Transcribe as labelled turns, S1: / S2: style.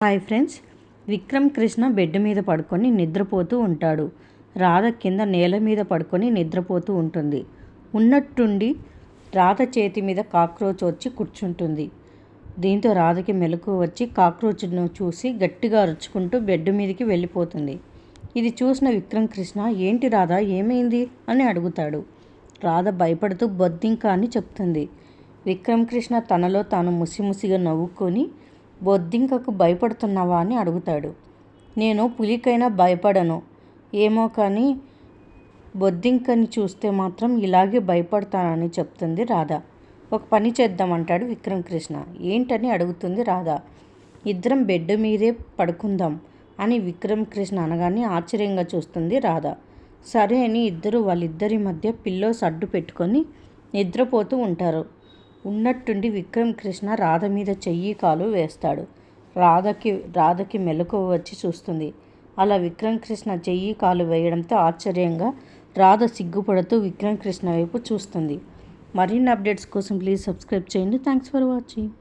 S1: Hi friends, Vikram Krishna bed మీద పడుకొని నిద్రపోతూ ఉంటాడు. రాధ కింద నేల మీద పడుకొని నిద్రపోతూ ఉంటుంది. ఉన్నట్టుండి రాధ చేతి మీద కాక్రోచ్ వచ్చి కూర్చుంటుంది. దీంతో రాధకి మెలకువ వచ్చి కాక్రోచ్ను చూసి గట్టిగా అరుచుకుంటూ బెడ్ మీదకి వెళ్ళిపోతుంది. ఇది చూసిన విక్రమ్ కృష్ణ, ఏంటి రాధ, ఏమైంది అని అడుగుతాడు. రాధ భయపడుతూ బొద్దింక అని చెప్తుంది. విక్రమ్ కృష్ణ తనలో తాను ముసిముసిగా నవ్వుకొని, బొద్దింకకు భయపడుతున్నావా అని అడుగుతాడు. నేను పులికైనా భయపడను ఏమో, కానీ బొద్దింకని చూస్తే మాత్రం ఇలాగే భయపడతానని చెప్తుంది రాధ. ఒక పని చేద్దామంటాడు విక్రమ్ కృష్ణ. ఏంటని అడుగుతుంది రాధ. ఇద్దరం బెడ్ మీదే పడుకుందాం అని విక్రమ్ కృష్ణ అనగానే ఆశ్చర్యంగా చూస్తుంది రాధ. సరే అని ఇద్దరు వాళ్ళిద్దరి మధ్య పిల్లోస్ అడ్డు పెట్టుకొని నిద్రపోతూ ఉంటారు. ఉన్నట్టుండి విక్రమ్ కృష్ణ రాధ మీద చెయ్యి కాలు వేస్తాడు. రాధకి మెలకువ వచ్చి చూస్తుంది. అలా విక్రమ్ కృష్ణ చెయ్యి కాలు వేయడంతో ఆశ్చర్యంగా రాధ సిగ్గుపడుతూ విక్రమ్ కృష్ణ వైపు చూస్తుంది. మరిన్ని అప్డేట్స్ కోసం ప్లీజ్ సబ్స్క్రైబ్ చేయండి. Thanks for watching.